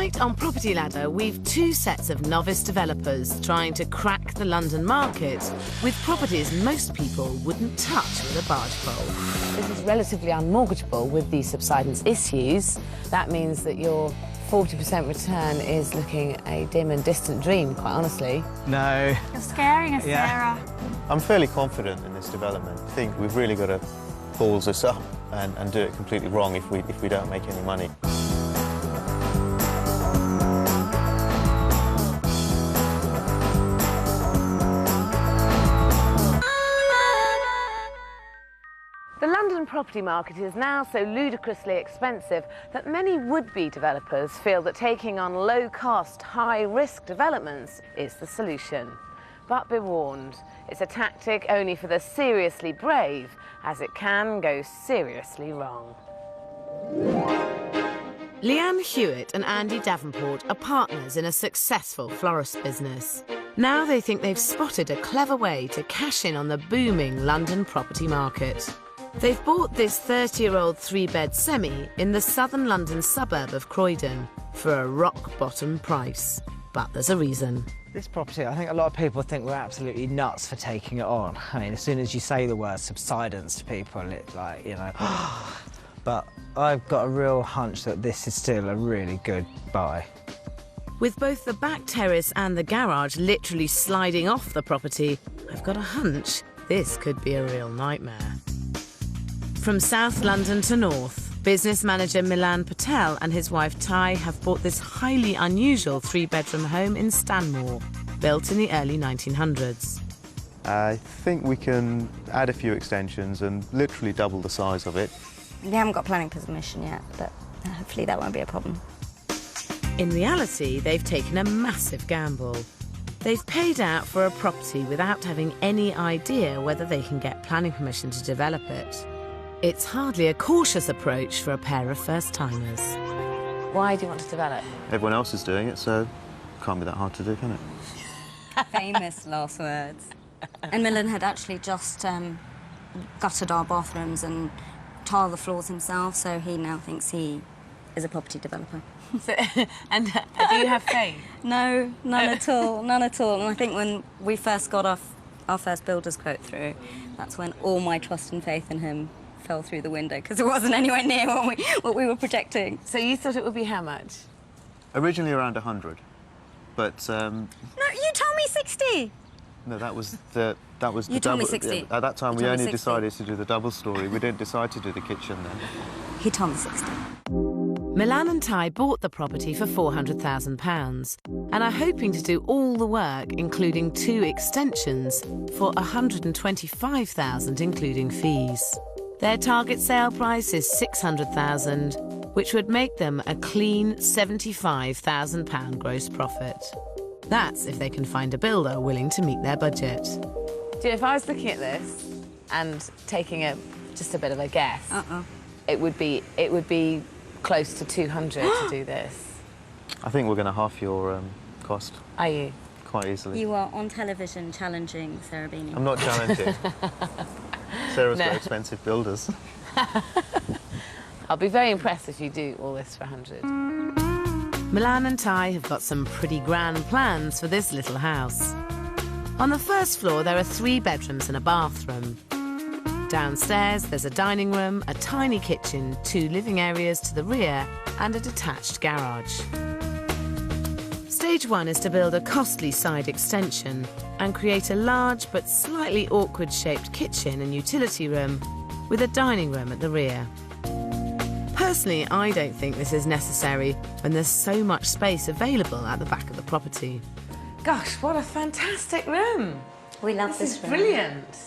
Tonight on Property Ladder, we've two sets of novice developers trying to crack the London market with properties most people wouldn't touch with a barge pole. This is relatively unmortgageable with the subsidence issues. That means that your 40% return is looking a dim and distant dream, quite honestly. No. You're scaring us, Sarah. I'm fairly confident in this development. I think we've really got to balls us up and do it completely wrong if we don't make any money. The London property market is now so ludicrously expensive that many would-be developers feel that taking on low-cost, high-risk developments is the solution. But be warned, it's a tactic only for the seriously brave, as it can go seriously wrong. Leanne Hewitt and Andy Davenport are partners in a successful florist business. Now they think they've spotted a clever way to cash in on the booming London property market. They've bought this 30-year-old three-bed semi in the southern London suburb of Croydon for a rock-bottom price. But there's a reason. This property, I think a lot of people think we're absolutely nuts for taking it on. I mean, as soon as you say the word subsidence to people, it's like, you know... But I've got a real hunch that this is still a really good buy. With both the back terrace and the garage literally sliding off the property, I've got a hunch this could be a real nightmare. From South London to North, business manager Milan Patel and his wife Ty have bought this highly unusual three-bedroom home in Stanmore, built in the early 1900s. I think we can add a few extensions and literally double the size of it. We haven't got planning permission yet, but hopefully that won't be a problem. In reality, they've taken a massive gamble. They've paid out for a property without having any idea whether they can get planning permission to develop it. It's hardly a cautious approach for a pair of first-timers. Why do you want to develop? Everyone else is doing it, so it can't be that hard to do, can it? Famous last words. And Milan had actually just gutted our bathrooms and tiled the floors himself, so he now thinks he is a property developer. And do you have faith? No, none at all, none at all. And I think when we first got our first builder's quote through, that's when all my trust and faith in him fell through the window, because it wasn't anywhere near what we were projecting. So you thought it would be how much? Originally around 100, but... No, you told me 60! No, that was the double... You told me 60. At that time, You we told me only 60. decided to do the double story. We didn't decide to do the kitchen then. He told me 60. Milan and Ty bought the property for £400,000 and are hoping to do all the work, including 2 extensions, for £125,000, including fees. Their target sale price is £600,000, which would make them a clean £75,000 gross profit. That's if they can find a builder willing to meet their budget. Do you know, if I was looking at this and taking just a bit of a guess, it would be close to 200 to do this. I think we're going to half your cost. Are you? Quite easily. You are on television challenging Sarah Beanie. I'm not challenging. Sarah's got expensive builders. I'll be very impressed if you do all this for 100. Milan and Ty have got some pretty grand plans for this little house. On the first floor, there are 3 bedrooms and a bathroom. Downstairs, there's a dining room, a tiny kitchen, 2 living areas to the rear, and a detached garage. Stage 1 is to build a costly side extension and create a large but slightly awkward-shaped kitchen and utility room with a dining room at the rear. Personally, I don't think this is necessary when there's so much space available at the back of the property. Gosh, what a fantastic room! We love this room. Brilliant!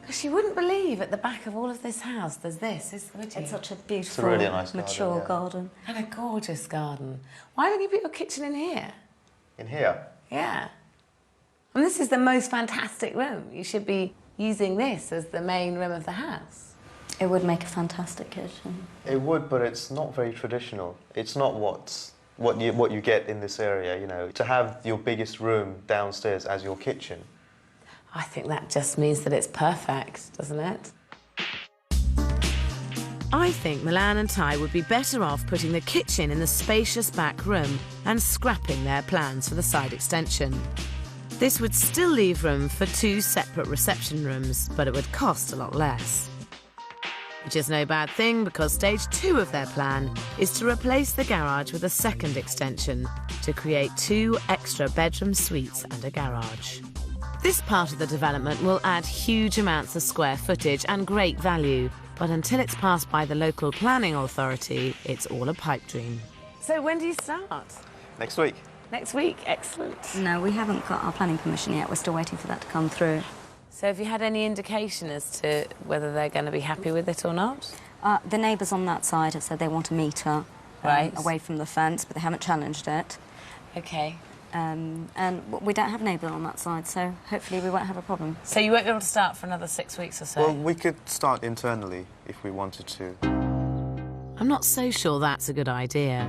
Because you wouldn't believe at the back of all of this house there's this, would you? It's such a beautiful, really nice mature garden, yeah. garden. And a gorgeous garden. Why don't you put your kitchen in here? In here? Yeah. And this is the most fantastic room. You should be using this as the main room of the house. It would make a fantastic kitchen. It would, but it's not very traditional. It's not what you get in this area, you know. To have your biggest room downstairs as your kitchen. I think that just means that it's perfect, doesn't it? I think Milan and Ty would be better off putting the kitchen in the spacious back room and scrapping their plans for the side extension. This would still leave room for 2 separate reception rooms, but it would cost a lot less. Which is no bad thing, because stage 2 of their plan is to replace the garage with a second extension to create 2 extra bedroom suites and a garage. This part of the development will add huge amounts of square footage and great value, but until it's passed by the local planning authority, it's all a pipe dream. So when do you start? Next week. Next week, excellent. No, we haven't got our planning permission yet. We're still waiting for that to come through. So have you had any indication as to whether they're going to be happy with it or not? The neighbours on that side have said they want a metre away from the fence, but they haven't challenged it. OK. And we don't have neighbours on that side, so hopefully we won't have a problem. So you won't be able to start for another 6 weeks or so? Well, we could start internally if we wanted to. I'm not so sure that's a good idea.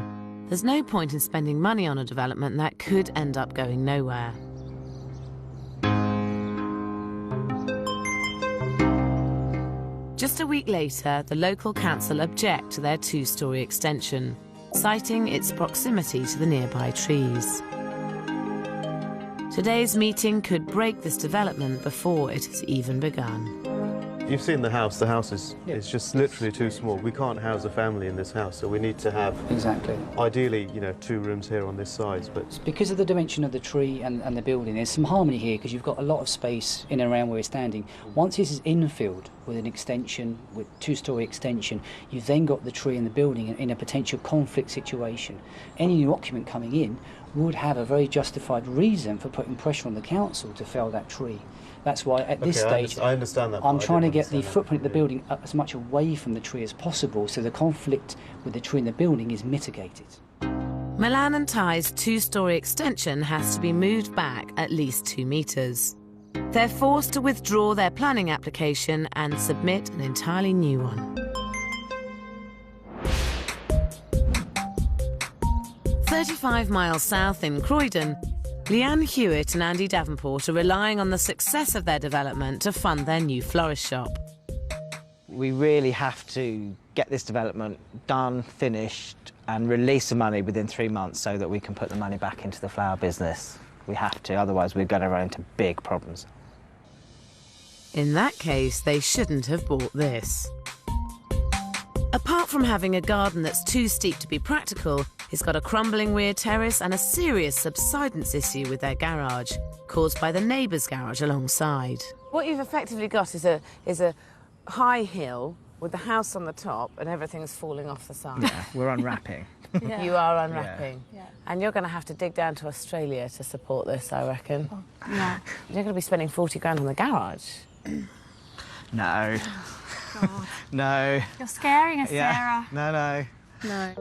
There's no point in spending money on a development that could end up going nowhere. Just a week later, the local council object to their 2-storey extension, citing its proximity to the nearby trees. Today's meeting could break this development before it has even begun. You've seen the house. The house is just literally too small. We can't house a family in this house, so we need to have... Exactly. Ideally, you know, 2 rooms here on this side, but... It's because of the dimension of the tree and the building, there's some harmony here because you've got a lot of space in and around where we're standing. Once this is infilled with an extension, with 2-storey extension, you've then got the tree and the building in a potential conflict situation. Any new occupant coming in would have a very justified reason for putting pressure on the council to fell that tree. That's why at this stage, I understand that. I'm trying to get the footprint of the building as much away from the tree as possible so the conflict with the tree and the building is mitigated. Milan and Ty's 2-storey extension has to be moved back at least 2 metres. They're forced to withdraw their planning application and submit an entirely new one. 35 miles south in Croydon, Leanne Hewitt and Andy Davenport are relying on the success of their development to fund their new florist shop. We really have to get this development done, finished, and release the money within 3 months so that we can put the money back into the flower business. We have to, otherwise we're going to run into big problems. In that case, they shouldn't have bought this. Apart from having a garden that's too steep to be practical, it's got a crumbling rear terrace and a serious subsidence issue with their garage, caused by the neighbour's garage alongside. What you've effectively got is a high hill with the house on the top and everything's falling off the side. Yeah, we're unwrapping. Yeah. You are unwrapping. Yeah. And you're going to have to dig down to Australia to support this, I reckon. Oh, yeah. You're going to be spending 40 grand on the garage. No. God. No. You're scaring us, Yeah. Sarah. No.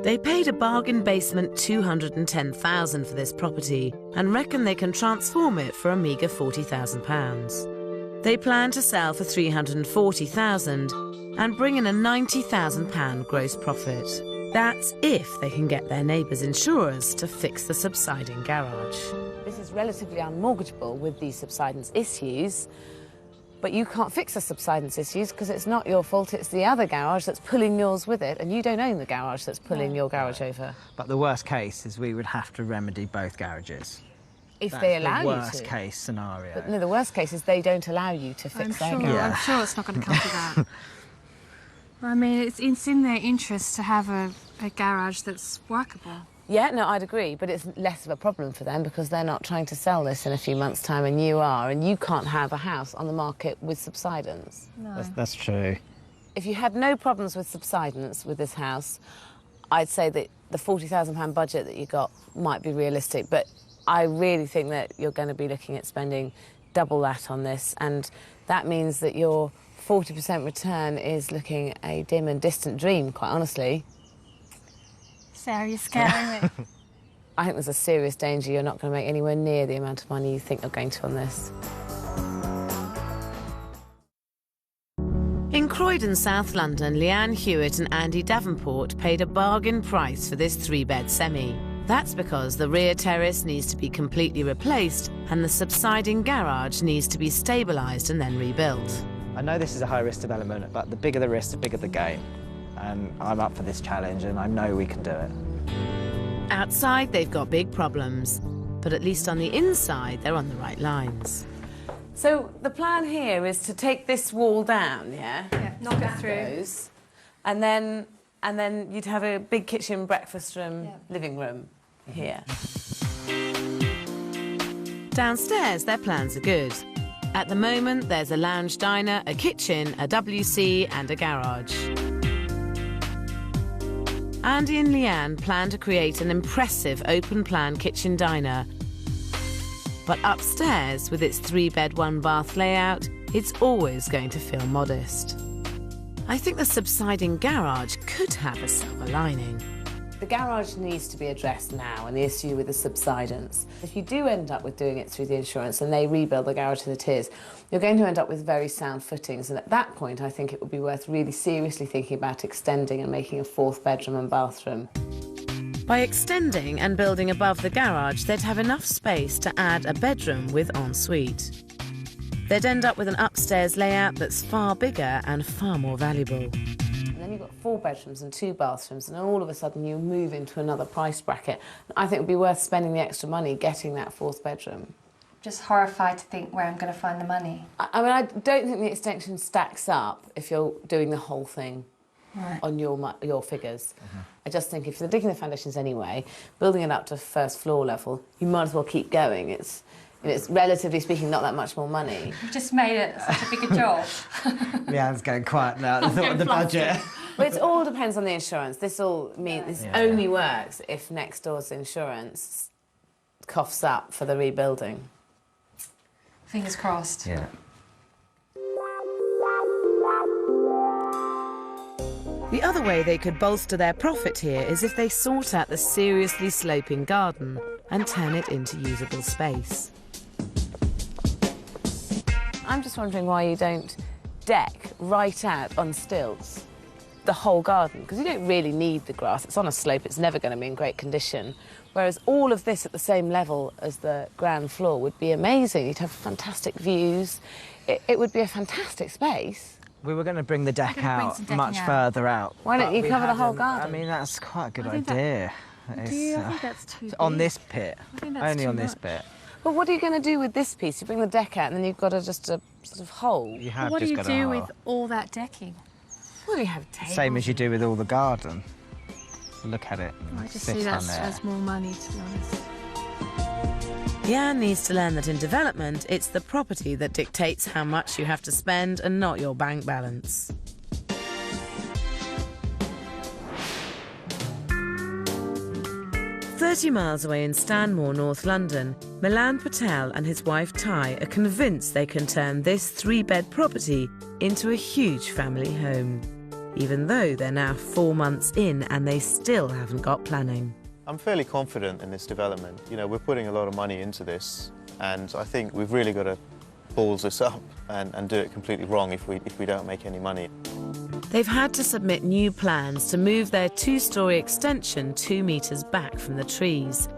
They paid a bargain basement $210,000 for this property and reckon they can transform it for a meagre £40,000. They plan to sell for $340,000 and bring in a £90,000 gross profit. That's if they can get their neighbours' insurers to fix the subsiding garage. This is relatively unmortgageable with these subsidence issues, but you can't fix the subsidence issues because it's not your fault, it's the other garage that's pulling yours with it, and you don't own the garage that's pulling your garage over. But the worst case is we would have to remedy both garages. If they allow you to. That's the worst case scenario. But no, the worst case is they don't allow you to fix their garage. I'm sure it's not going to come to that. I mean, it's in their interest to have a garage that's workable. Yeah, no, I'd agree, but it's less of a problem for them because they're not trying to sell this in a few months' time, and you are, and you can't have a house on the market with subsidence. No. That's true. If you had no problems with subsidence with this house, I'd say that the £40,000 budget that you got might be realistic, but I really think that you're going to be looking at spending double that on this, and that means that your 40% return is looking a dim and distant dream, quite honestly. Sarah, you're scaring me. I think there's a serious danger you're not going to make anywhere near the amount of money you think you're going to on this. In Croydon, South London, Leanne Hewitt and Andy Davenport paid a bargain price for this 3-bed semi. That's because the rear terrace needs to be completely replaced and the subsiding garage needs to be stabilised and then rebuilt. I know this is a high-risk development, but the bigger the risk, the bigger the gain. and I'm up for this challenge and I know we can do it. Outside, they've got big problems, but at least on the inside, they're on the right lines. So the plan here is to take this wall down, yeah? Yeah, knock it through. Goes, and then you'd have a big kitchen, breakfast room, living room here. Downstairs, their plans are good. At the moment, there's a lounge diner, a kitchen, a WC and a garage. Andy and Leanne plan to create an impressive open-plan kitchen diner. But upstairs, with its 3-bed, 1-bath layout, it's always going to feel modest. I think the subsiding garage could have a silver lining. The garage needs to be addressed now, and the issue with the subsidence. If you do end up with doing it through the insurance and they rebuild the garage as it is, you're going to end up with very sound footings, and at that point I think it would be worth really seriously thinking about extending and making a 4th bedroom and bathroom. By extending and building above the garage, they'd have enough space to add a bedroom with ensuite. They'd end up with an upstairs layout that's far bigger and far more valuable. And then you've got 4 bedrooms and 2 bathrooms, and then all of a sudden you move into another price bracket. I think it would be worth spending the extra money getting that 4th bedroom. Just horrified to think where I'm going to find the money. I mean, I don't think the extension stacks up if you're doing the whole thing on your figures. I just think if you're digging the foundations anyway, building it up to 1st floor level, you might as well keep going. It's relatively speaking not that much more money. You've just made it such a bigger job. Leanne's going quiet now at the thought of the budget. But it all depends on the insurance. This only works if next door's insurance coughs up for the rebuilding. Fingers crossed. Yeah. The other way they could bolster their profit here is if they sort out the seriously sloping garden and turn it into usable space. I'm just wondering why you don't deck right out on stilts the whole garden, because you don't really need the grass. It's on a slope, it's never going to be in great condition. Whereas all of this at the same level as the ground floor would be amazing. You'd have fantastic views. It would be a fantastic space. We were going to bring the deck out much further out. Why don't you cover the whole garden? I mean, that's quite a good idea. Do you? I think that's too big. On this pit. I think that's Only too on this much. bit. But what are you going to do with this piece? You bring the deck out and then you've got just a sort of hole. You have What do just you got do a with all that decking? Well, you have tables. Same as you do with all the garden. Look at it. I just Sit see that on there. as more money, to be honest. Leanne needs to learn that in development, it's the property that dictates how much you have to spend and not your bank balance. "30 miles away in Stanmore, North London, Milan Patel and his wife Ty are convinced they can turn this 3-bed property into a huge family home, even though they're now 4 months in and they still haven't got planning. I'm fairly confident in this development. You know, we're putting a lot of money into this, and I think we've really got to balls this up and do it completely wrong if we don't make any money. They've had to submit new plans to move their 2-storey extension 2 metres back from the trees.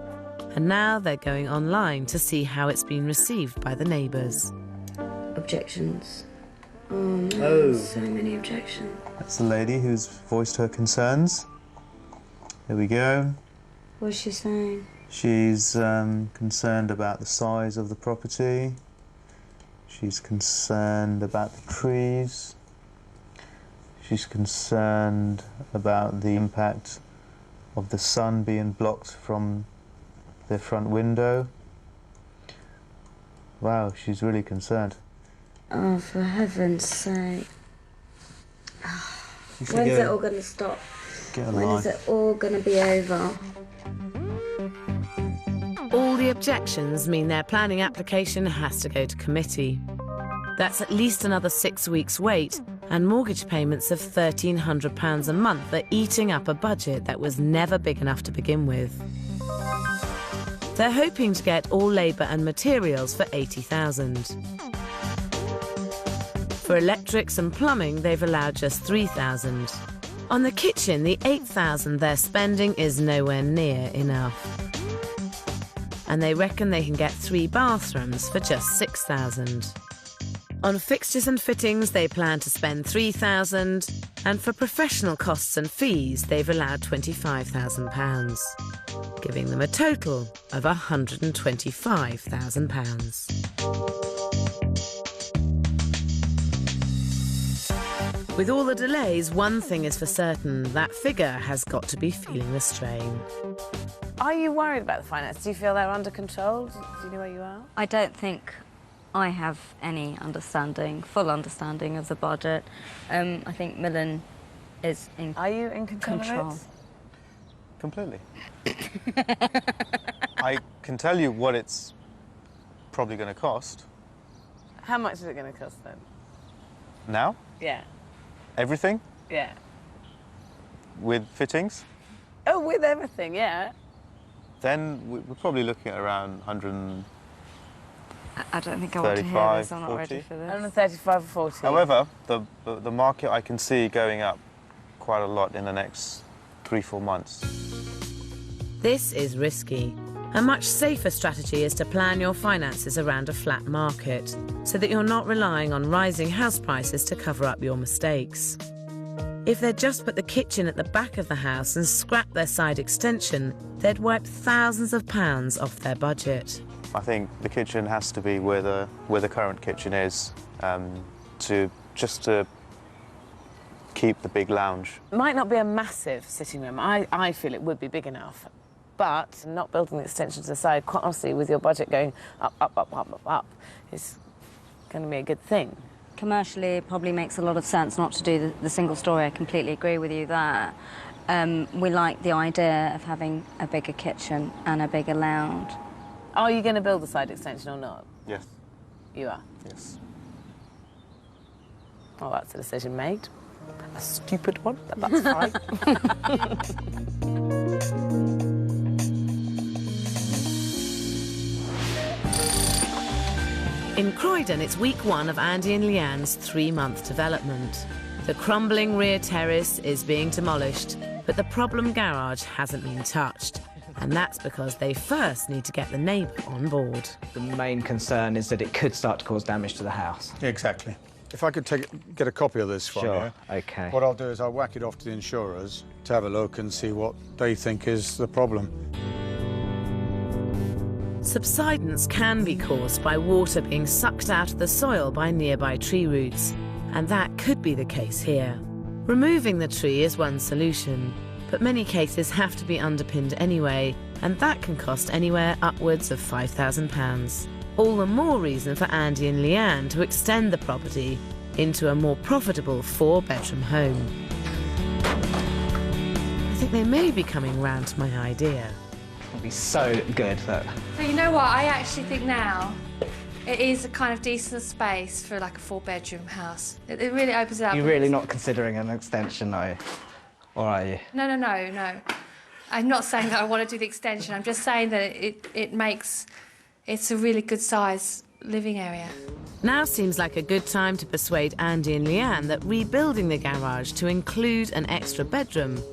And now they're going online to see how it's been received by the neighbours. Objections. Oh no, so many objections. That's the lady who's voiced her concerns. Here we go. What's she saying? She's concerned about the size of the property. She's concerned about the trees. She's concerned about the impact of the sun being blocked from their front window. Wow, she's really concerned. Oh, for heaven's sake. You should When's get- it all going to stop? get a When life. is it all going to be over? All the objections mean their planning application has to go to committee. That's at least another 6 weeks' wait, and mortgage payments of £1,300 a month are eating up a budget that was never big enough to begin with. They're hoping to get all labour and materials for £80,000. For electrics and plumbing, they've allowed just £3,000. On the kitchen, the £8,000 they're spending is nowhere near enough. And they reckon they can get 3 bathrooms for just £6,000. On fixtures and fittings, they plan to spend £3,000, and for professional costs and fees, they've allowed £25,000, giving them a total of £125,000. With all the delays, one thing is for certain, that figure has got to be feeling the strain. Are you worried about the finance? Do you feel they're under control? Do you know where you are? I don't think I have any full understanding of the budget. I think Millen is in Are you in control? of it? Completely. I can tell you what it's probably going to cost. How much is it going to cost then? Now? Yeah. Everything? Yeah. With fittings? Oh, with everything, yeah. Then we're probably looking at around 100. I don't think I want to hear this. I'm not ready for this. 135 or 40. However, the market I can see going up quite a lot in the next 3-4 months. This is risky. A much safer strategy is to plan your finances around a flat market, so that you're not relying on rising house prices to cover up your mistakes. If they'd just put the kitchen at the back of the house and scrap their side extension, they'd wipe thousands of pounds off their budget. I think the kitchen has to be where the current kitchen is, to keep the big lounge. It might not be a massive sitting room. I feel it would be big enough. But not building the extension to the side, quite honestly, with your budget going up, is going to be a good thing. Commercially, it probably makes a lot of sense not to do the single story. I completely agree with you there. We like the idea of having a bigger kitchen and a bigger lounge. Are you going to build the side extension or not? Yes. You are? Yes. Well, that's a decision made. A stupid one, but that's fine. In Croydon, it's week 1 of Andy and Leanne's 3-month development. The crumbling rear terrace is being demolished, but the problem garage hasn't been touched. And that's because they first need to get the neighbour on board. The main concern is that it could start to cause damage to the house. Exactly. If I could get a copy of this from you. OK. What I'll do is I'll whack it off to the insurers to have a look and see what they think is the problem. Subsidence can be caused by water being sucked out of the soil by nearby tree roots, and that could be the case here. Removing the tree is one solution, but many cases have to be underpinned anyway, and that can cost anywhere upwards of £5,000. All the more reason for Andy and Leanne to extend the property into a more profitable 4-bedroom home. I think they may be coming round to my idea. It'd be so good that... So you know what, I actually think now it is a kind of decent space for like a 4-bedroom house. It really opens it up. You're really not considering an extension, are you? Or are you? No. I'm not saying that I want to do the extension. I'm just saying that it's a really good size living area. Now seems like a good time to persuade Andy and Leanne that rebuilding the garage to include an extra bedroom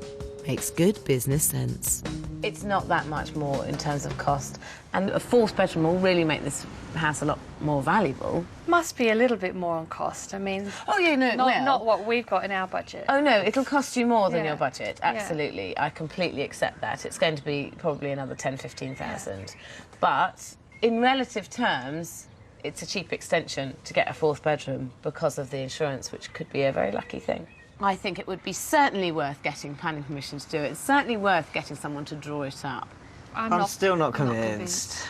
makes good business sense. It's not that much more in terms of cost, and a 4th bedroom will really make this house a lot more valuable. Must be a little bit more on cost. I mean, Oh, yeah, no, it will. not what we've got in our budget. Oh, no, it'll cost you more than Yeah. your budget, absolutely. Yeah. I completely accept that. It's going to be probably another 10,000–15,000. But in relative terms, it's a cheap extension to get a 4th bedroom because of the insurance, which could be a very lucky thing. I think it would be certainly worth getting planning permission to do it. It's certainly worth getting someone to draw it up. I'm still not convinced.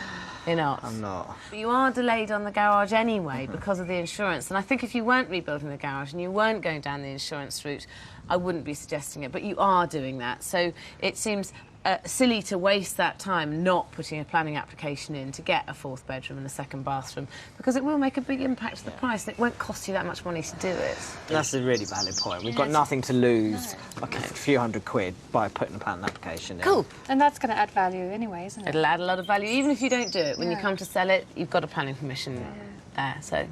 You're not? I'm not. But you are delayed on the garage anyway because of the insurance. And I think if you weren't rebuilding the garage and you weren't going down the insurance route, I wouldn't be suggesting it. But you are doing that. So it seems silly to waste that time not putting a planning application in to get a 4th bedroom and a 2nd bathroom, because it will make a big impact to the price. It won't cost you that much money to do it. That's a really valid point. We've got nothing to lose, like a few £100 by putting a planning application in. Cool. And that's going to add value anyway, isn't it? It'll add a lot of value, even if you don't do it. When you come to sell it, you've got a planning permission there, so...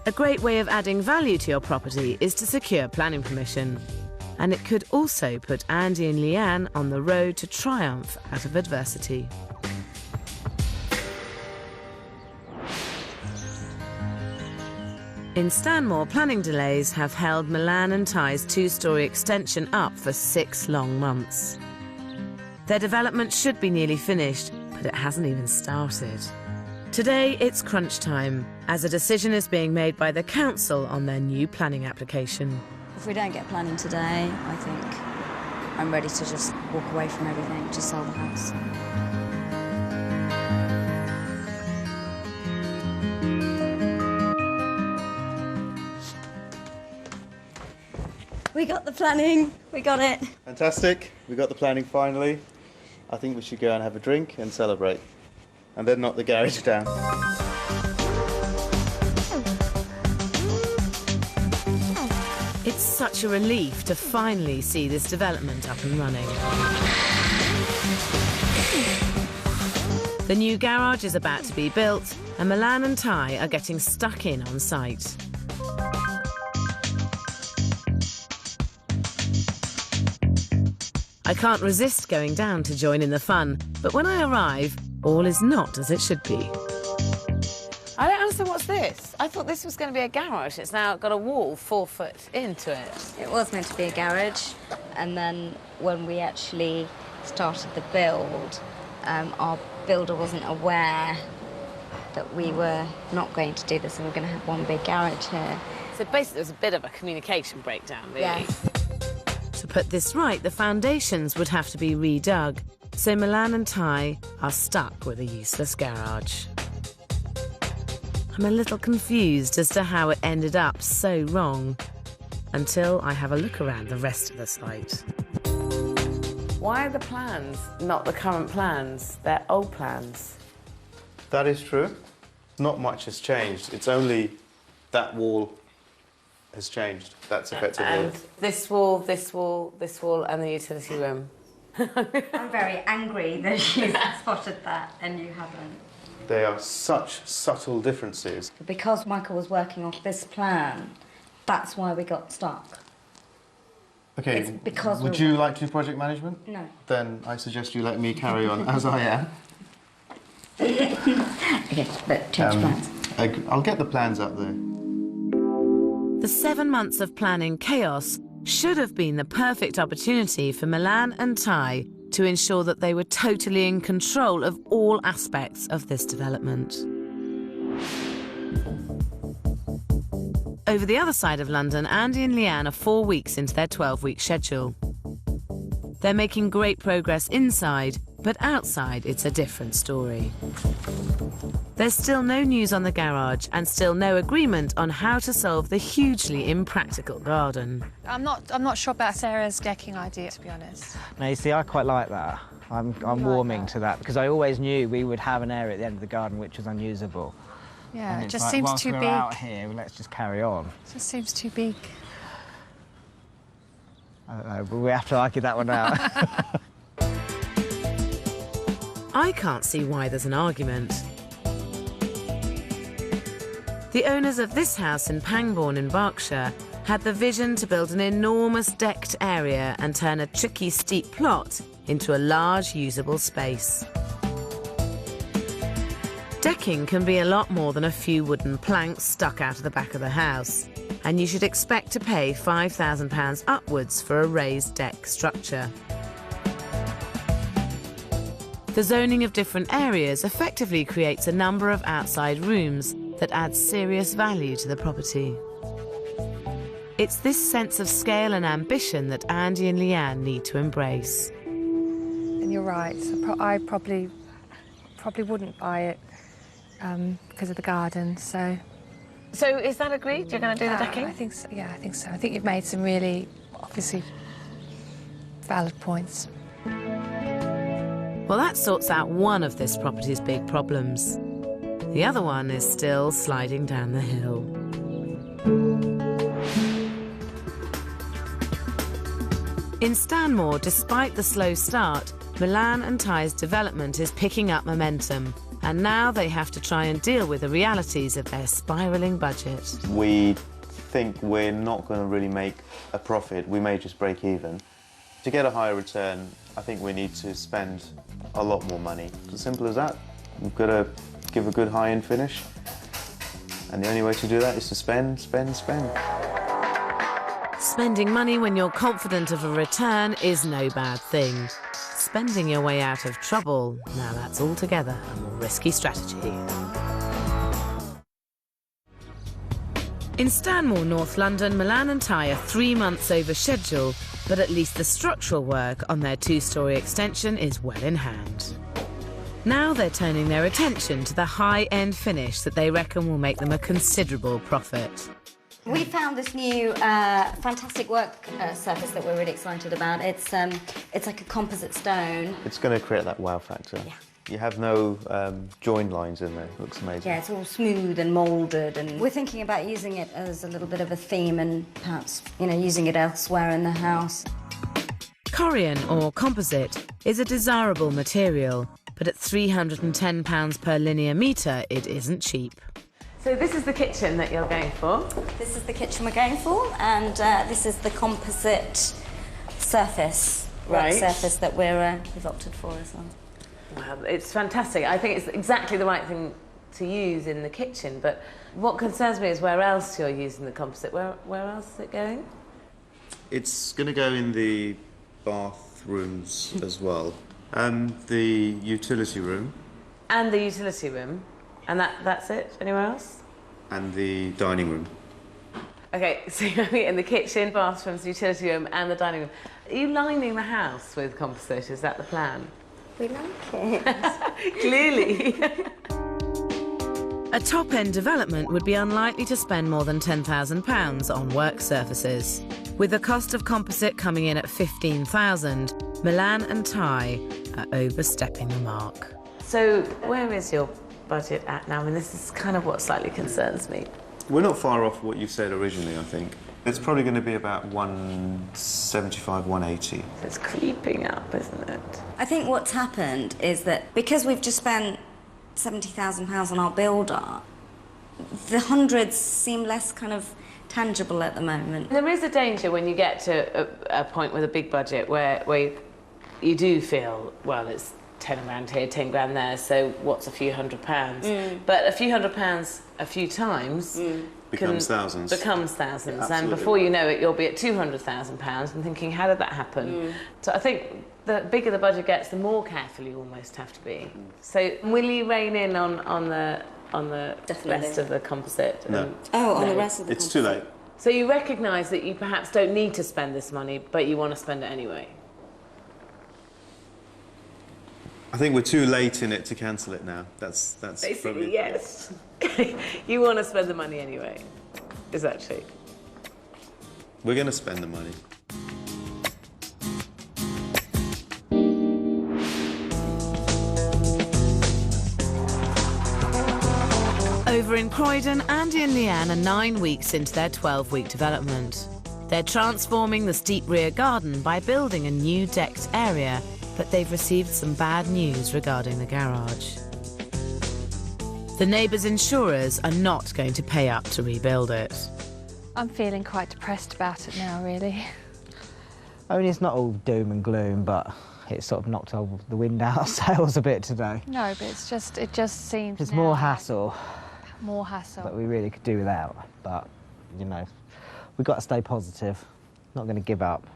A great way of adding value to your property is to secure planning permission. And it could also put Andy and Leanne on the road to triumph out of adversity. In Stanmore, planning delays have held Milan and Ty's two-storey extension up for 6 long months. Their development should be nearly finished, but it hasn't even started. Today, it's crunch time, as a decision is being made by the council on their new planning application. If we don't get planning today, I think I'm ready to just walk away from everything, just sell the house. We got the planning, we got it. Fantastic. We got the planning finally. I think we should go and have a drink and celebrate. And then knock the garage down. It's such a relief to finally see this development up and running. The new garage is about to be built, and Milan and Ty are getting stuck in on site. I can't resist going down to join in the fun, but when I arrive, all is not as it should be. I don't understand what's this. I thought this was going to be a garage. It's now got a wall 4 foot into it. It was meant to be a garage, and then when we actually started the build, our builder wasn't aware that we were not going to do this and we're going to have one big garage here. So basically, there was a bit of a communication breakdown, really. Yes. To put this right, the foundations would have to be redug, so Milan and Ty are stuck with a useless garage. I'm a little confused as to how it ended up so wrong, until I have a look around the rest of the site. Why are the plans not the current plans? They're old plans. That is true. Not much has changed. It's only that wall has changed. That's effectively And it. this wall, this wall, this wall, and the utility room. I'm very angry that you spotted that and you haven't. They are such subtle differences. Because Michael was working off this plan, that's why we got stuck. Okay, It's because would we're- you like to do project management? No. Then I suggest you let me carry on as I am. Okay, but change plans. I'll get the plans up there. The 7 months of planning chaos should have been the perfect opportunity for Milan and Ty to ensure that they were totally in control of all aspects of this development. Over the other side of London, Andy and Leanne are 4 weeks into their 12-week schedule. They're making great progress inside, but outside it's a different story. There's still no news on the garage and still no agreement on how to solve the hugely impractical garden. I'm not sure about Sarah's decking idea, to be honest. No, you see, I quite like that. I'm warming to that because I always knew we would have an area at the end of the garden which was unusable. Yeah, And it it's just like, seems whilst too we're big. out here, let's just carry on. It just seems too big. I don't know, but we have to argue that one out. I can't see why there's an argument. The owners of this house in Pangbourne in Berkshire had the vision to build an enormous decked area and turn a tricky steep plot into a large usable space. Decking can be a lot more than a few wooden planks stuck out of the back of the house, and you should expect to pay £5,000 upwards for a raised deck structure. The zoning of different areas effectively creates a number of outside rooms that adds serious value to the property. It's this sense of scale and ambition that Andy and Leanne need to embrace. And you're right. I probably wouldn't buy it because of the garden. So So is that agreed? You're going to do the decking? I think so. Yeah, I think so. I think you've made some really, obviously, valid points. Well, that sorts out one of this property's big problems. The other one is still sliding down the hill. In Stanmore, despite the slow start, Milan and Ty's development is picking up momentum, and now they have to try and deal with the realities of their spiralling budget. We think we're not going to really make a profit. We may just break even. To get a higher return, I think we need to spend a lot more money. It's as simple as that. We've got to give a good high-end finish. And the only way to do that is to spend, spend, spend. Spending money when you're confident of a return is no bad thing. Spending your way out of trouble, now that's altogether a more risky strategy. In Stanmore, North London, Milan and Ty are 3 months over schedule, but at least the structural work on their 2-storey extension is well in hand. Now they're turning their attention to the high-end finish that they reckon will make them a considerable profit. We found this new fantastic work surface that we're really excited about. It's like a composite stone. It's going to create that wow factor. Yeah. You have no join lines in there. It looks amazing. Yeah, it's all smooth and moulded, and we're thinking about using it as a little bit of a theme and perhaps, you know, using it elsewhere in the house. Corian, or composite, is a desirable material, but at £310 per linear metre, it isn't cheap. So this is the kitchen that you're going for? This is the kitchen we're going for, and this is the composite surface, Right. surface that we've opted for as well. Well, it's fantastic. I think it's exactly the right thing to use in the kitchen, but what concerns me is where else you're using the composite. Where else is it going? It's going to go in the bathrooms as well. The utility room. And the utility room. And that's it? Anywhere else? And the dining room. OK, so you're in the kitchen, bathrooms, utility room and the dining room. Are you lining the house with composite? Is that the plan? We like it. Clearly. A top-end development would be unlikely to spend more than £10,000 on work surfaces. With the cost of composite coming in at £15,000, Milan and Ty are overstepping the mark. So where is your budget at now? I mean, this is kind of what slightly concerns me. We're not far off what you said originally, I think. It's probably going to be about 175, 180. It's creeping up, isn't it? I think what's happened is that because we've just spent £70,000 on our builder, the hundreds seem less kind of tangible at the moment. There is a danger when you get to a point with a big budget where you do feel, well, it's 10 grand here, 10 grand there, so what's a few £100s? But a few £100 a few times Becomes thousands. Becomes thousands. Absolutely. And before you know it, you'll be at £200,000 and thinking, how did that happen? So I think the bigger the budget gets, the more careful you almost have to be. So will you rein in on the rest of the composite? No. On the rest of the It's too late. So you recognise that you perhaps don't need to spend this money, but you want to spend it anyway? I think we're too late in it to cancel it now. That's Basically, probably... yes. You want to spend the money anyway. Is that true? We're going to spend the money. Over in Croydon, Andy and Leanne are 9 weeks into their 12-week development. They're transforming the steep rear garden by building a new decked area, but they've received some bad news regarding the garage. The neighbours' insurers are not going to pay up to rebuild it. I'm feeling quite depressed about it now, really. I mean, it's not all doom and gloom, but it sort of knocked all the wind out of sails a bit today. No, but it just seems There's now more like hassle more hassle. that we really could do without. But, you know, we've got to stay positive, not going to give up.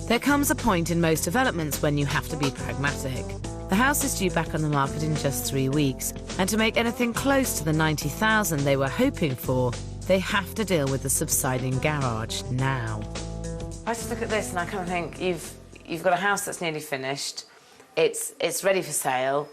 There comes a point in most developments when you have to be pragmatic. The house is due back on the market in just 3 weeks, and to make anything close to the 90,000 they were hoping for, they have to deal with the subsiding garage now. I just look at this and I kind of think you've got a house that's nearly finished. It's ready for sale,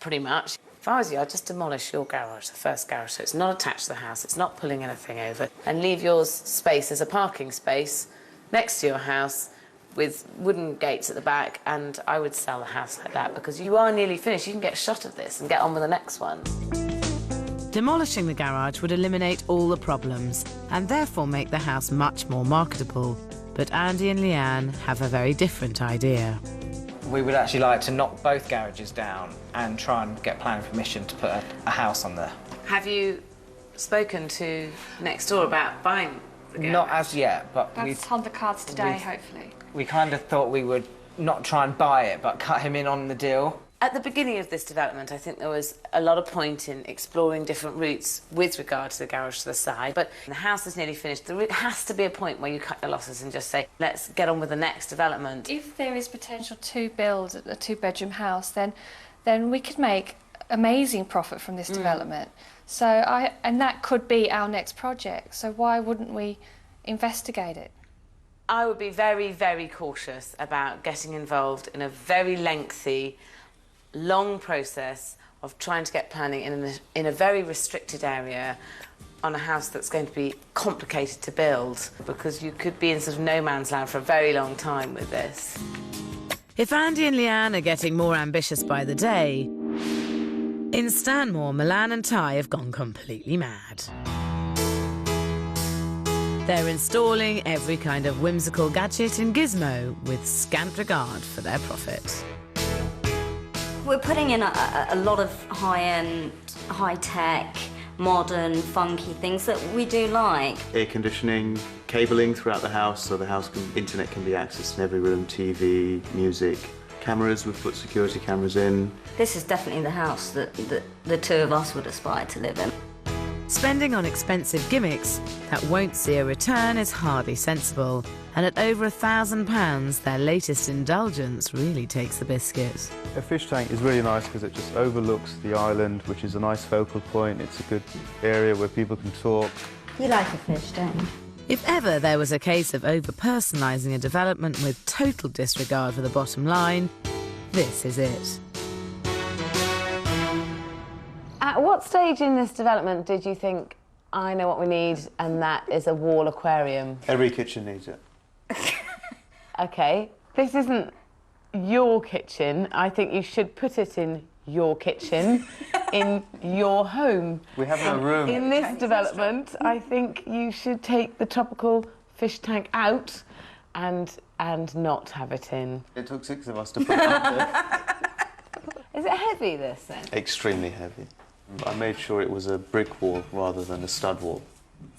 pretty much. If I was you, I'd just demolish your garage, the first garage, so it's not attached to the house, it's not pulling anything over, and leave yours space as a parking space next to your house with wooden gates at the back, and I would sell the house like that because you are nearly finished. You can get a shot of this and get on with the next one. Demolishing the garage would eliminate all the problems and therefore make the house much more marketable. But Andy and Leanne have a very different idea. We would actually like to knock both garages down and try and get planning permission to put a house on there. Have you spoken to next door about buying the garage? Not as yet, but That's on the cards today, hopefully. we kind of thought we would not try and buy it, but cut him in on the deal. At the beginning of this development, I think there was a lot of point in exploring different routes with regard to the garage to the side, but the house is nearly finished. There has to be a point where you cut your losses and just say, let's get on with the next development. If there is potential to build a two-bedroom house, then we could make amazing profit from this development. So and that could be our next project. So why wouldn't we investigate it? I would be very, very cautious about getting involved in a very lengthy, long process of trying to get planning in a very restricted area on a house that's going to be complicated to build, because you could be in sort of no man's land for a very long time with this. If Andy and Leanne are getting more ambitious by the day, in Stanmore, Milan and Ty have gone completely mad. They're installing every kind of whimsical gadget and gizmo with scant regard for their profit. We're putting in a lot of high-end, high-tech, modern, funky things that we do like. Air conditioning, cabling throughout the house, so the internet can be accessed in every room, TV, music. Cameras, we've put security cameras in. This is definitely the house that the two of us would aspire to live in. Spending on expensive gimmicks that won't see a return is hardly sensible, and at over £1,000, their latest indulgence really takes the biscuit. A fish tank is really nice because it just overlooks the island, which is a nice focal point. It's a good area where people can talk. You like a fish, don't you? If ever there was a case of over-personalising a development with total disregard for the bottom line, this is it. At what stage in this development did you think, I know what we need, and that is a wall aquarium? Every kitchen needs it. OK, this isn't your kitchen. I think you should put it in your kitchen, in your home. We have no room. In this development, I think you should take the tropical fish tank out and not have it in. It took 6 of us to put it up there. Is it heavy, this, then? Extremely heavy. I made sure it was a brick wall rather than a stud wall.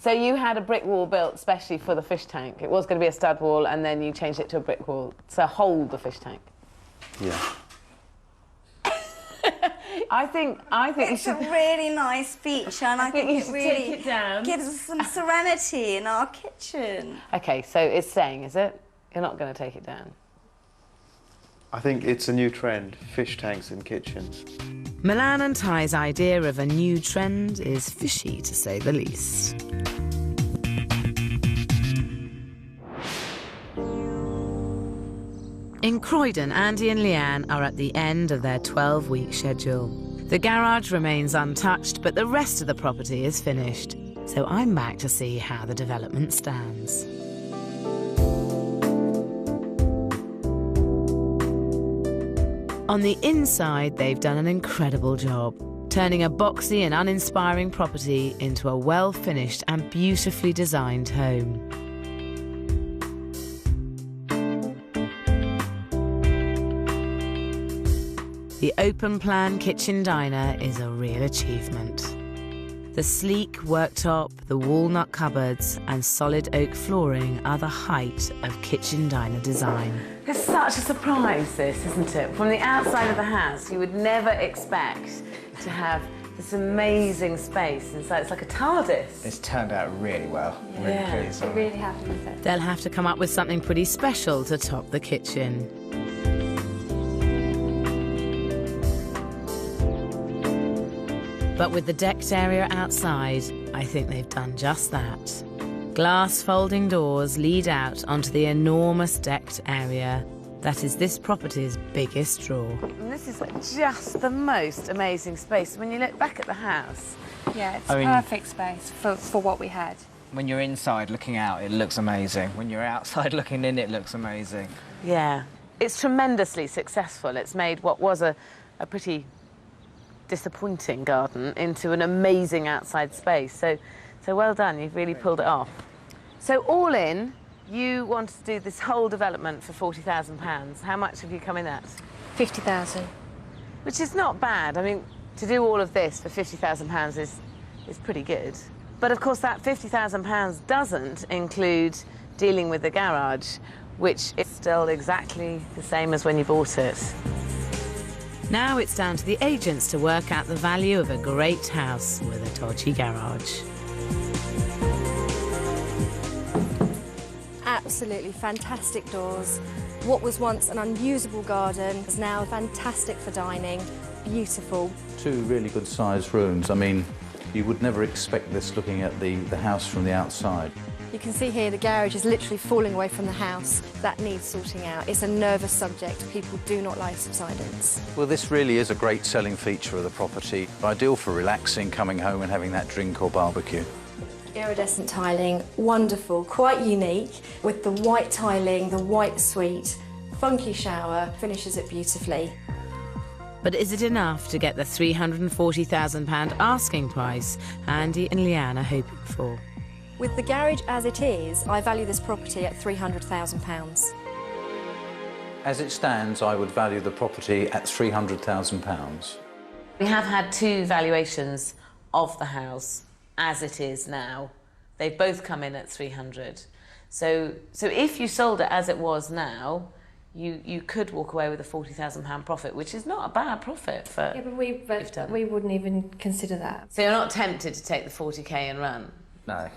So you had a brick wall built specially for the fish tank. It was going to be a stud wall, and then you changed it to a brick wall to hold the fish tank. Yeah. I think It's a really nice feature, and I think you it should really take it down. gives us some serenity in our kitchen. OK, so it's staying, is it? You're not going to take it down? I think it's a new trend, fish tanks in kitchens. Milan and Ty's idea of a new trend is fishy, to say the least. In Croydon, Andy and Leanne are at the end of their 12-week schedule. The garage remains untouched, but the rest of the property is finished. So I'm back to see how the development stands. On the inside, they've done an incredible job, turning a boxy and uninspiring property into a well-finished and beautifully designed home. The open-plan kitchen diner is a real achievement. The sleek worktop, the walnut cupboards and solid oak flooring are the height of kitchen diner design. It's such a surprise, this, isn't it? From the outside of the house, you would never expect to have this amazing space inside. It's like a TARDIS. It's turned out really well. Yeah. Really pleased. We're really happy with it. They'll have to come up with something pretty special to top the kitchen. But with the decked area outside, I think they've done just that. Glass folding doors lead out onto the enormous decked area that is this property's biggest draw. And this is just the most amazing space. When you look back at the house... Yeah, it's perfect space for what we had. When you're inside looking out, it looks amazing. When you're outside looking in, it looks amazing. Yeah. It's tremendously successful. It's made what was a pretty disappointing garden into an amazing outside space. So well done, you've really pulled it off. So all in, you wanted to do this whole development for £40,000. How much have you come in at? 50,000. Which is not bad. I mean, to do all of this for £50,000 is pretty good. But of course that £50,000 doesn't include dealing with the garage, which is still exactly the same as when you bought it. Now it's down to the agents to work out the value of a great house with a dodgy garage. Absolutely fantastic doors. What was once an unusable garden is now fantastic for dining. Beautiful. 2 really good sized rooms. I mean, you would never expect this looking at the house from the outside. You can see here the garage is literally falling away from the house. That needs sorting out. It's a nervous subject. People do not like subsidence. Well, this really is a great selling feature of the property. Ideal for relaxing, coming home and having that drink or barbecue. Iridescent tiling, wonderful, quite unique, with the white tiling, the white suite, funky shower, finishes it beautifully. But is it enough to get the £340,000 asking price Andy and Leanne are hoping for? With the garage as it is, I value this property at £300,000. As it stands, I would value the property at £300,000. We have had 2 valuations of the house as it is now. They've both come in at 300. So if you sold it as it was now, you could walk away with a £40,000 profit, which is not a bad profit for. Yeah, but we wouldn't even consider that. So you're not tempted to take the 40k and run? No,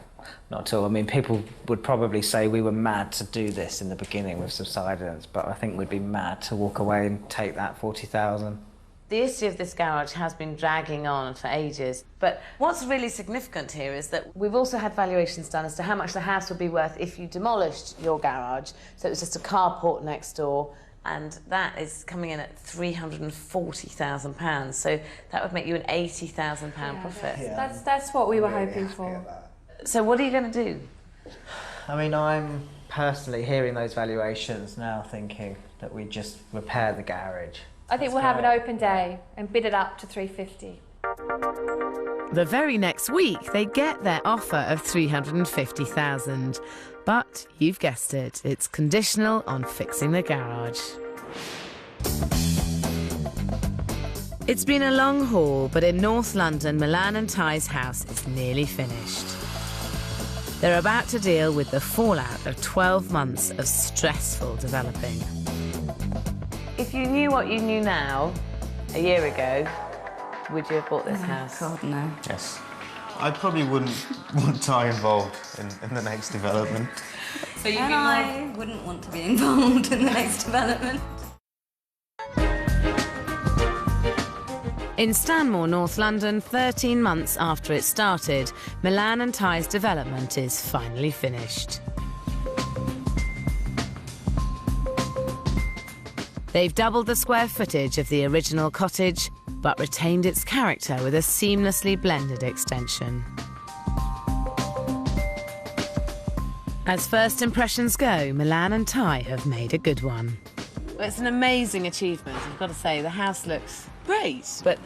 not at all. I mean, people would probably say we were mad to do this in the beginning with subsidence, but I think we'd be mad to walk away and take that 40,000. The issue of this garage has been dragging on for ages, but what's really significant here is that we've also had valuations done as to how much the house would be worth if you demolished your garage, so it was just a carport next door, and that is coming in at £340,000, so that would make you an £80,000 profit. Yeah. That's what we were hoping for. So what are you going to do? I mean, I'm personally hearing those valuations now thinking that we just repair the garage. I think we'll have an open day and bid it up to 350. The very next week, they get their offer of £350,000. But you've guessed it, it's conditional on fixing the garage. It's been a long haul, but in North London, Milan and Ty's house is nearly finished. They're about to deal with the fallout of 12 months of stressful developing. If you knew what you knew now, a year ago, would you have bought this house? God, no. Yes. I probably wouldn't want Ty involved in the next development. So I wouldn't want to be involved in the next development. In Stanmore, North London, 13 months after it started, Milan and Ty's development is finally finished. They've doubled the square footage of the original cottage, but retained its character with a seamlessly blended extension. As first impressions go, Milan and Ty have made a good one. Well, it's an amazing achievement, I've got to say. The house looks great, but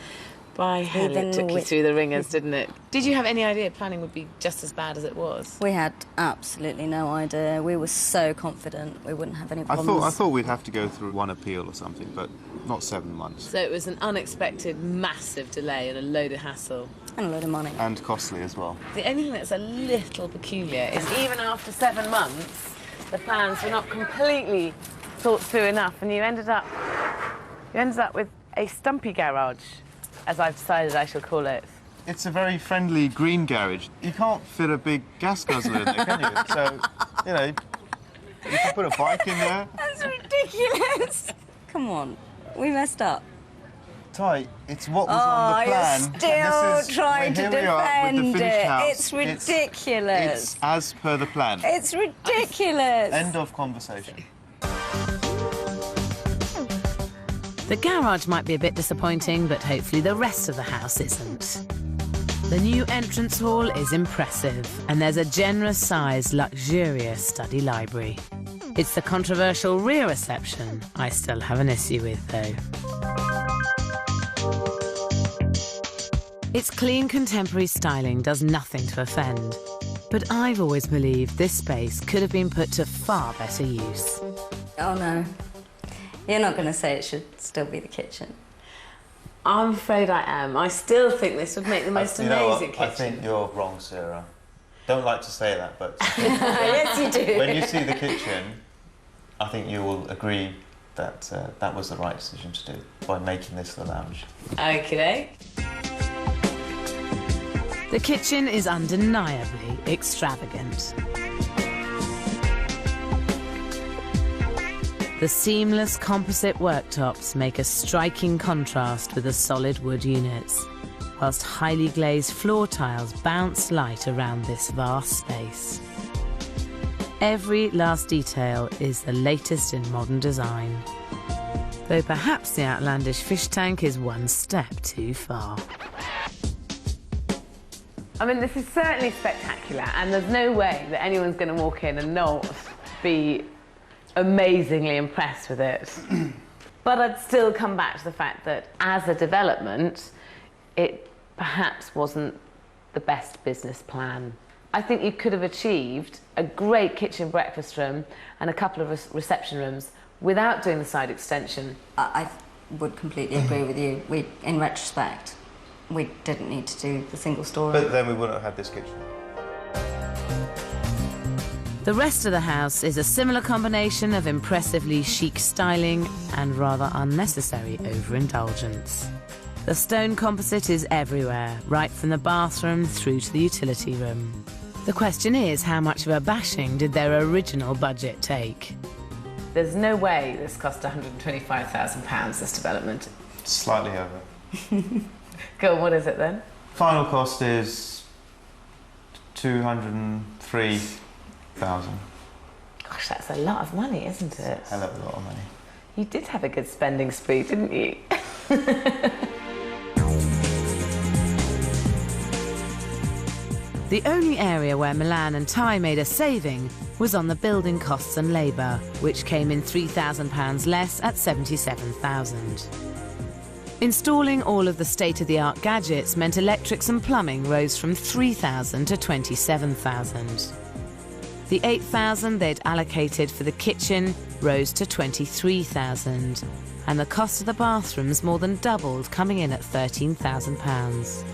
by hell it took you through the ringers, didn't it? Did you have any idea planning would be just as bad as it was? We had absolutely no idea. We were so confident we wouldn't have any problems. I thought we'd have to go through one appeal or something, but not 7 months. So it was an unexpected, massive delay and a load of hassle. And a load of money. And costly as well. The only thing that's a little peculiar is even after 7 months, the plans were not completely thought through enough, and you ended up with a stumpy garage, as I've decided I shall call it. It's a very friendly green garage. You can't fit a big gas guzzler in there, can you? So, you know, you can put a bike in there. That's ridiculous. Come on, we messed up. Ty, it's what was on the plan. You're still trying to defend it. House. It's ridiculous. It's as per the plan. It's ridiculous. End of conversation. The garage might be a bit disappointing, but hopefully the rest of the house isn't. The new entrance hall is impressive, and there's a generous-sized, luxurious study library. It's the controversial rear reception I still have an issue with, though. Its clean contemporary styling does nothing to offend, but I've always believed this space could have been put to far better use. Oh, no. You're not going to say it should still be the kitchen. I'm afraid I am. I still think this would make the most amazing kitchen. I think you're wrong, Sarah. Don't like to say that, but... Yes, you do. When you see the kitchen, I think you will agree that that was the right decision to do by making this the lounge. Okay. The kitchen is undeniably extravagant. The seamless composite worktops make a striking contrast with the solid wood units, whilst highly glazed floor tiles bounce light around this vast space. Every last detail is the latest in modern design, though perhaps the outlandish fish tank is one step too far. I mean, this is certainly spectacular, and there's no way that anyone's going to walk in and not be amazingly impressed with it. But I'd still come back to the fact that as a development, it perhaps wasn't the best business plan. I think you could have achieved a great kitchen breakfast room and a couple of reception rooms without doing the side extension. I would completely agree with you. In retrospect, we didn't need to do the single story. But then we wouldn't have had this kitchen. The rest of the house is a similar combination of impressively chic styling and rather unnecessary overindulgence. The stone composite is everywhere, right from the bathroom through to the utility room. The question is, how much of a bashing did their original budget take? There's no way this cost £125,000, this development. Slightly over. Go on, what is it then? Final cost is 203,000. Gosh, that's a lot of money, isn't it? Hell of a lot of money. You did have a good spending spree, didn't you? The only area where Milan and Ty made a saving was on the building costs and labour, which came in £3,000 less at £77,000. Installing all of the state-of-the-art gadgets meant electrics and plumbing rose from £3,000 to £27,000. The £8,000 they'd allocated for the kitchen rose to £23,000, and the cost of the bathrooms more than doubled, coming in at £13,000.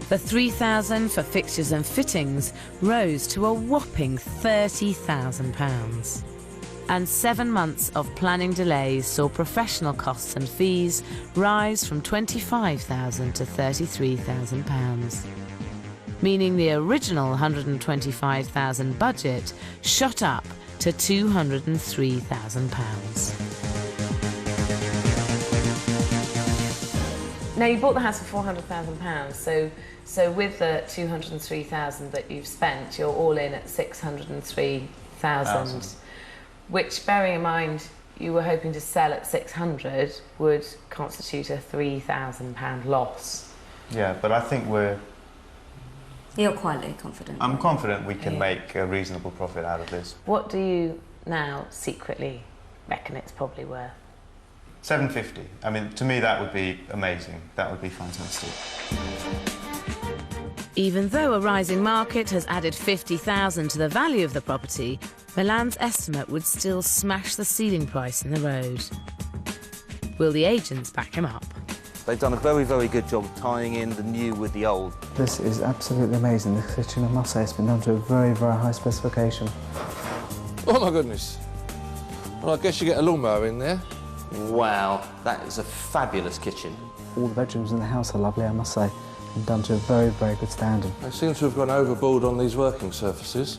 The £3,000 for fixtures and fittings rose to a whopping £30,000. And 7 months of planning delays saw professional costs and fees rise from £25,000 to £33,000. Meaning the original £125,000 budget shot up to £203,000. Now, you bought the house for £400,000, so with the £203,000 that you've spent, you're all in at £603,000, which, bearing in mind you were hoping to sell at £600, would constitute a £3,000 loss. Yeah, but I think You're quietly confident. I'm confident we can make a reasonable profit out of this. What do you now secretly reckon it's probably worth? 750. I mean, to me that would be amazing. That would be fantastic. Even though a rising market has added £50,000 to the value of the property, Milan's estimate would still smash the ceiling price in the road. Will the agents back him up? They've done a very, very good job of tying in the new with the old. This is absolutely amazing. The kitchen, I must say, has been done to a very, very high specification. Oh my goodness. Well, I guess you get a lawnmower in there. Wow, that is a fabulous kitchen. All the bedrooms in the house are lovely, I must say, and done to a very, very good standard. They seem to have gone overboard on these working surfaces.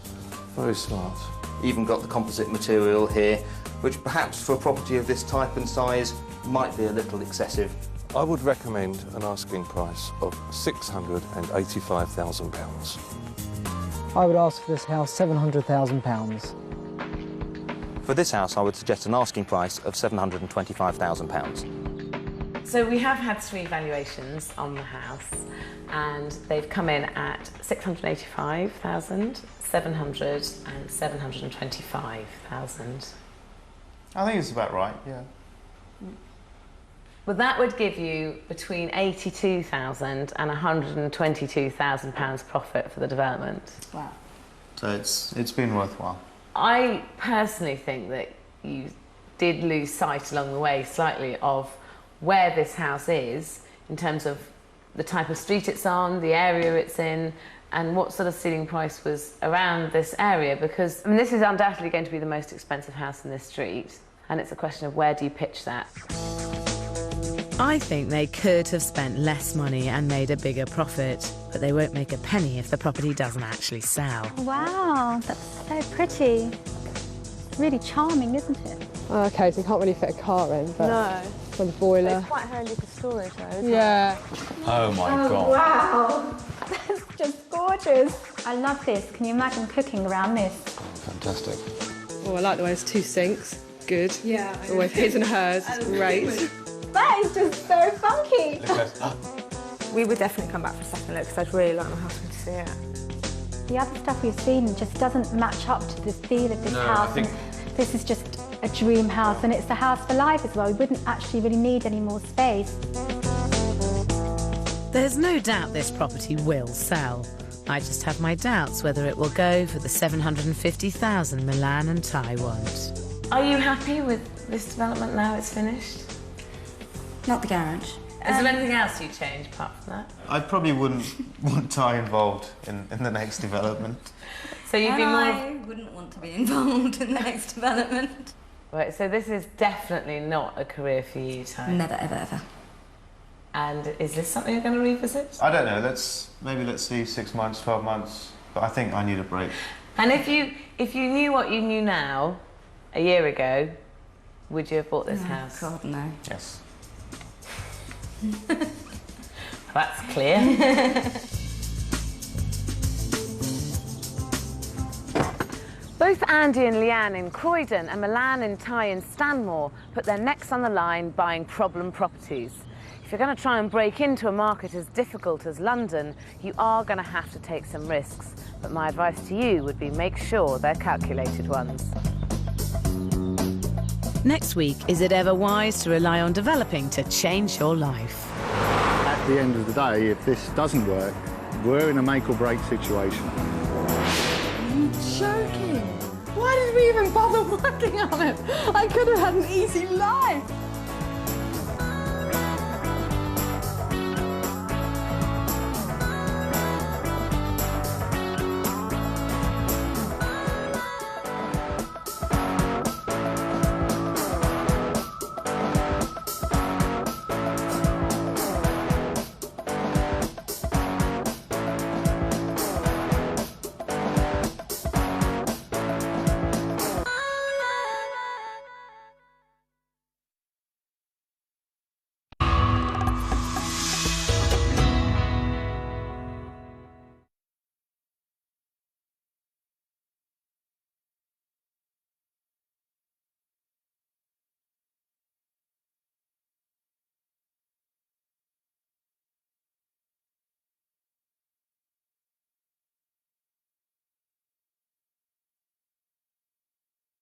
Very smart. Even got the composite material here, which perhaps for a property of this type and size might be a little excessive. I would recommend an asking price of £685,000. I would ask for this house £700,000. For this house, I would suggest an asking price of £725,000. So we have had 3 valuations on the house, and they've come in at £685,000, £700,000 and £725,000. I think it's about right, yeah. Well, that would give you between £82,000 and £122,000 profit for the development. Wow. So it's been worthwhile. I personally think that you did lose sight along the way slightly of where this house is in terms of the type of street it's on, the area it's in, and what sort of ceiling price was around this area, because I mean, this is undoubtedly going to be the most expensive house in this street, and it's a question of where do you pitch that. I think they could have spent less money and made a bigger profit, but they won't make a penny if the property doesn't actually sell. Wow, that's so pretty. It's really charming, isn't it? OK, so you can't really fit a car in, but... No. For the boiler. It's quite handy for storage, though, isn't it? Oh, my God. Wow, that's just gorgeous. I love this. Can you imagine cooking around this? Fantastic. Oh, I like the way it's 2 sinks. Good. Yeah. Always his and hers. Great. That is just so funky. We would definitely come back for a second look because I'd really like my husband to see it. The other stuff we've seen just doesn't match up to the feel of this house. And this is just a dream house, and it's the house for life as well. We wouldn't actually really need any more space. There's no doubt this property will sell. I just have my doubts whether it will go for the $750,000 Milan and Ty want. Are you happy with this development now it's finished? Not the garage. Is there anything else you'd change apart from that? I probably wouldn't want Ty involved in the next development. So you'd be more... I wouldn't want to be involved in the next development. Right, so this is definitely not a career for you, Ty. Never, ever, ever. And is this something you're going to revisit? I don't know, maybe let's see 6 months, 12 months, but I think I need a break. And if you knew what you knew now, a year ago, would you have bought this house? God, no. Yes. That's clear. Both Andy and Leanne in Croydon and Milan and Ty in Stanmore put their necks on the line buying problem properties. If you're going to try and break into a market as difficult as London, you are going to have to take some risks. But my advice to you would be make sure they're calculated ones. Next week, is it ever wise to rely on developing to change your life? At the end of the day, if this doesn't work, we're in a make or break situation. Are you joking? Why did we even bother working on it? I could have had an easy life.